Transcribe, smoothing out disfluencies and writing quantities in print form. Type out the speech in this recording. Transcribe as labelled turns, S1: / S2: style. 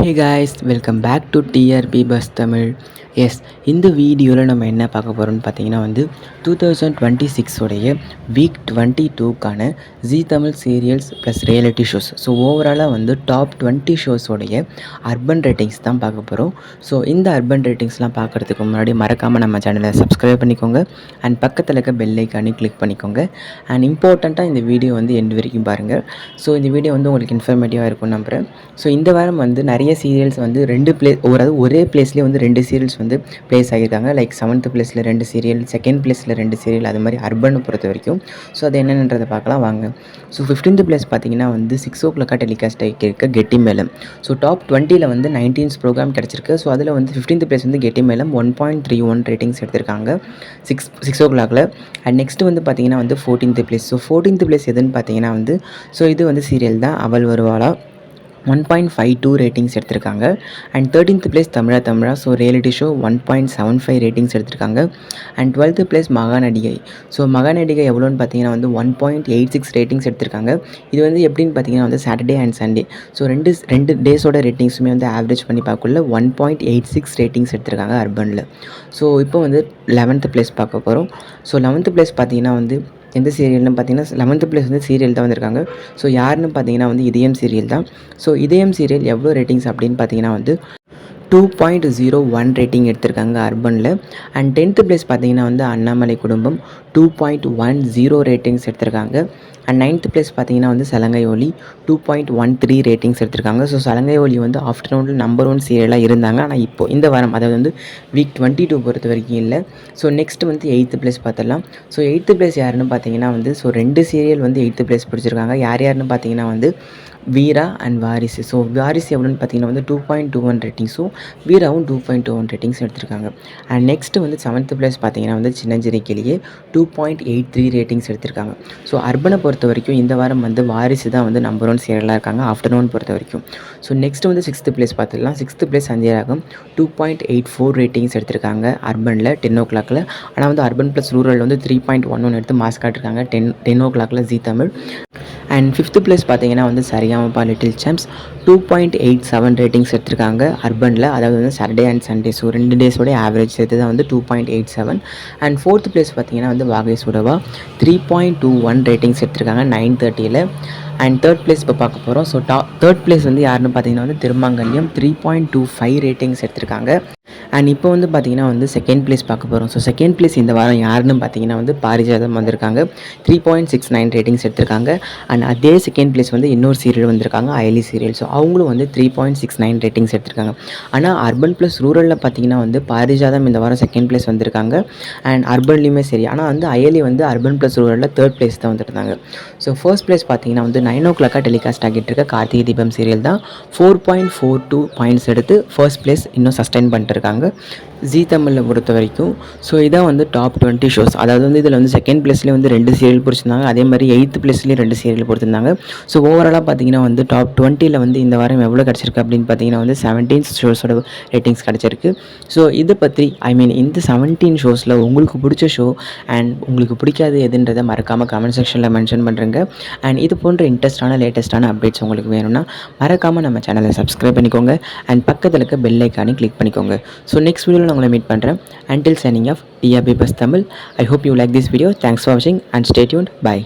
S1: Hey guys, welcome back to TRP Bus Tamil. Yes இந்த வீடியோவில் நம்ம என்ன பார்க்க போகிறோம்னு பார்த்தீங்கன்னா 2026 உடைய வீக் 22க்கான Zee Tamil serials plus reality shows. So ஓவராலாக டாப் 20 ஷோஸோடைய அர்பன் ரேட்டிங்ஸ் தான் பார்க்க போகிறோம். ஸோ இந்த அர்பன் ரேட்டிங்ஸ்லாம் பார்க்குறதுக்கு முன்னாடி மறக்காமல் நம்ம சேனலை சப்ஸ்கிரைப் பண்ணிக்கோங்க அண்ட் பக்கத்தில் இருக்க பெல் ஐக்கானே கிளிக் பண்ணிக்கோங்க. அண்ட் இம்பார்ட்டண்ட்டாக இந்த வீடியோ எண்ட் வரைக்கும் பாருங்கள். ஸோ இந்த வீடியோ உங்களுக்கு இன்ஃபர்மேட்டிவாக இருக்கும்னு நம்புகிறேன். ஸோ இந்த வாரம் நிறைய சீரியல்ஸ் ரெண்டு ஒரே பிளேஸ்லேயே ரெண்டு சீரியல்ஸ் ப்ளேஸ் ஆகியிருக்காங்க. லைக் 7th பிளேஸில் 2 சீரியல், 2nd பிளேஸில் 2 சீரியல், அது மாதிரி அர்பனை பொறுத்த வரைக்கும். ஸோ அது என்னென்னன்றதை பார்க்கலாம் வாங்க. ஸோ 15th பிளேஸ் பார்த்தீங்கன்னா 6 o'clock டெலிகாஸ்ட் ஆகியிருக்க கெட்டி மேலம். ஸோ டாப் 20ல் 19 ப்ரோக்ராம் கிடச்சிருக்கு. ஸோ அதில் 15th பிளேஸ் கெட்டி மேலம் 1.31 ரேட்டிங்ஸ் எடுத்திருக்காங்க 6 o'clock. அண்ட் நெக்ஸ்ட் பார்த்தீங்கன்னா 14th place. So 14th place எதுன்னு பார்த்தீங்கன்னா ஸோ இது சீரியல் தான் அவள் வருவாளா 1.52 ரேட்டிங்ஸ் எடுத்திருக்காங்க. And 13th place Tamizha. So reality show 1.75 ratings எடுத்திருக்காங்க. And 12th place Mahanadigai. So Mahanadigai எவ்வளோன்னு பார்த்தீங்கன்னா 1.86 ரேட்டிங்ஸ் எடுத்திருக்காங்க. இது எப்படின்னு பார்த்தீங்கன்னா சாட்டர்டே அண்ட் சண்டே. ஸோ ரெண்டு டேஸோட ரேட்டிங்ஸுமே ஆவரேஜ் பண்ணி பார்க்கல 1.86 ரேட்டிங்ஸ் எடுத்திருக்காங்க அர்பனில். ஸோ இப்போ 11th பிளேஸ் பார்க்க போகிறோம். ஸோ 11th பிளேஸ் பார்த்தீங்கன்னா எந்த சீரியல்னு பார்த்தீங்கன்னா 11th பிளேஸ் சீரியல் தான் வந்திருக்காங்க. ஸோ யாருன்னு பார்த்தீங்கன்னா இதயம் சீரியல் தான். ஸோ இதயம் சீரியல் எவ்வளோ ரேட்டிங்ஸ் அப்படின்னு பார்த்தீங்கன்னா 2.01 ரேட்டிங் எடுத்திருக்காங்க அர்பனில். அண்ட் 10th பிளேஸ் பார்த்தீங்கன்னா அண்ணாமலை குடும்பம் 2.10 ரேட்டிங்ஸ் எடுத்திருக்காங்க. அண்ட் 9th பிளேஸ் பார்த்தீங்கன்னா சலங்கை ஒலி 2.13 ரேட்டிங்ஸ் எடுத்திருக்காங்க. ஸோ சலங்கை ஒலி ஆஃப்டர்நூனில் நம்பர் 1 சீரியலாக இருந்தாங்க. ஆனால் இப்போ இந்த வாரம் அதாவது வீக் 22 பொறுத்த வரைக்கும் இல்லை. ஸோ நெக்ஸ்ட் 8th பிளேஸ் பார்த்துடலாம். ஸோ 8th பிளேஸ் யாருன்னு பார்த்தீங்கன்னா ஸோ 2 சீரியல் 8th பிளேஸ் பிடிச்சிருக்காங்க. யாருன்னு பார்த்தீங்கன்னா வீரா அண்ட் வாரிசு. ஸோ வாரிசு எவ்வளோன்னு பார்த்தீங்கன்னா 2.21 ரேட்டிங்ஸும் வீராவும் 2.21 ரேட்டிங்ஸ் எடுத்திருக்காங்க. அண்ட் நெக்ஸ்ட்டு 7th பிளேஸ் பார்த்தீங்கன்னா சின்னஞ்சிறை கிளியே 2.83 ரேட்டிங்ஸ் எடுத்திருக்காங்க. ஸோ அர்பனை பொறுத்த வரைக்கும் இந்த வாரம் வாரிசு தான் நம்பர் 1 சீரியலாக இருக்காங்க ஆஃப்டர்நூன் பொறுத்த வரைக்கும். ஸோ நெக்ஸ்ட் 6th பிளேஸ் பார்த்துடலாம். 6th பிளேஸ் சந்தியராகம் 2.84 ரேட்டிங்ஸ் எடுத்திருக்காங்க அர்பனில் 10 o'clock. ஆனால் அர்பன் ப்ளஸ் ரூரல் 3.11 எடுத்து மாஸ் காட்டிருக்காங்க 10 o'clock Zee Tamil. And 5th place பார்த்தீங்கன்னா சரியாமப்பா லிட்டில் சாம்ப்ஸ் 2.87 ரேட்டிங்ஸ் எடுத்திருக்காங்க அர்பனில். அதாவது சாட்டர்டே அண்ட் சண்டே. ஸோ 2 டேஸோட ஆவரேஜ் சேர்த்து தான் 2.87. அண்ட் 4th பிளேஸ் பார்த்தீங்கன்னா வாகை சுடவா 3.21 ரேட்டிங்ஸ் எடுத்திருக்காங்க 9:30. அண்ட் 3rd பிளேஸ் இப்போ பார்க்க போகிறோம். ஸோ 3rd பிளேஸ் யாருன்னு பார்த்தீங்கன்னா திருமாங்கல்யம் 3.25 ரேட்டிங்ஸ் எடுத்திருக்காங்க. அண்ட் இப்போ பார்த்தீங்கன்னா 2nd பிளேஸ் பார்க்க போகிறோம். ஸோ 2nd பிளேஸ் இந்த வாரம் யாருன்னு பார்த்தீங்கன்னா பாரிஜாதம் வந்திருக்காங்க 3.69 ரேட்டிங்ஸ் எடுத்திருக்காங்க. அண்ட் அதே 2nd பிளேஸ் இன்னொரு சீரியல் வந்திருக்காங்க அயலி சீரியல். ஸோ அவங்களும் 3.69 ரேட்டிங்ஸ் எடுத்திருக்காங்க. ஆனால் அர்பன் ப்ளஸ் ரூரலில் பார்த்தீங்கன்னா பாரிஜாதம் இந்த வாரம் 2nd பிளேஸ் வந்திருக்காங்க. அண்ட் அர்பன்லேயுமே சரி. ஆனால் அயலி அர்பன் ப்ளஸ் ரூரலில் 3rd பிளேஸ் தான் வந்துருந்தாங்க. ஸோ 1st பிளேஸ் பார்த்தீங்கன்னா 9 o'clock டெலிகாஸ்ட் ஆகிட்டு இருக்க கார்த்திகை தீபம் சீரியல் தான் 4.42 பாயிண்ட்ஸ் எடுத்து 1st பிளேஸ் இன்னும் சஸ்டைன் பண்ணிட்டு இருக்காங்க ஜீ தமிழில் பொறுத்த வரைக்கும். ஸோ இதான் டாப் 20 ஷோஸ். அதாவது இதில் 2nd பிளேஸ்லேயே 2 சீரியல் பிடிச்சிருந்தாங்க. அதே மாதிரி 8th பிளேஸ்லேயும் 2 சீரியல் கொடுத்துருந்தாங்க. ஸோ ஓவராலாக பார்த்தீங்கன்னா டாப் 20ல் இந்த வாரம் எவ்வளோ கிடச்சிருக்கு அப்படின்னு பார்த்தீங்கன்னா 17 ஷோஸோட ரேட்டிங்ஸ் கிடச்சிருக்கு. ஸோ இதை பற்றி இந்த 17 ஷோஸில் உங்களுக்கு பிடிச்ச ஷோ அண்ட் உங்களுக்கு பிடிக்காது எதுன்றதை மறக்காமல் கமெண்ட் செக்ஷனில் மென்ஷன் பண்ணுறேங்க. அண்ட் இது போன்ற இன்ட்ரெஸ்டான லேட்டஸ்ட்டான அப்டேட்ஸ் உங்களுக்கு வேணும்னா மறக்காமல் நம்ம சேனலை சப்ஸ்கிரைப் பண்ணிக்கோங்க அண்ட் பக்கத்தில் இருக்க பெல் ஐக்கானே கிளிக் பண்ணிக்கோங்க. ஸோ நெக்ஸ்ட் வீடியோவில் உங்களை மீட் பண்ணுறேன். Until signing off, TRP Bus Tamil. I hope you like this video. Thanks for watching and stay tuned. Bye.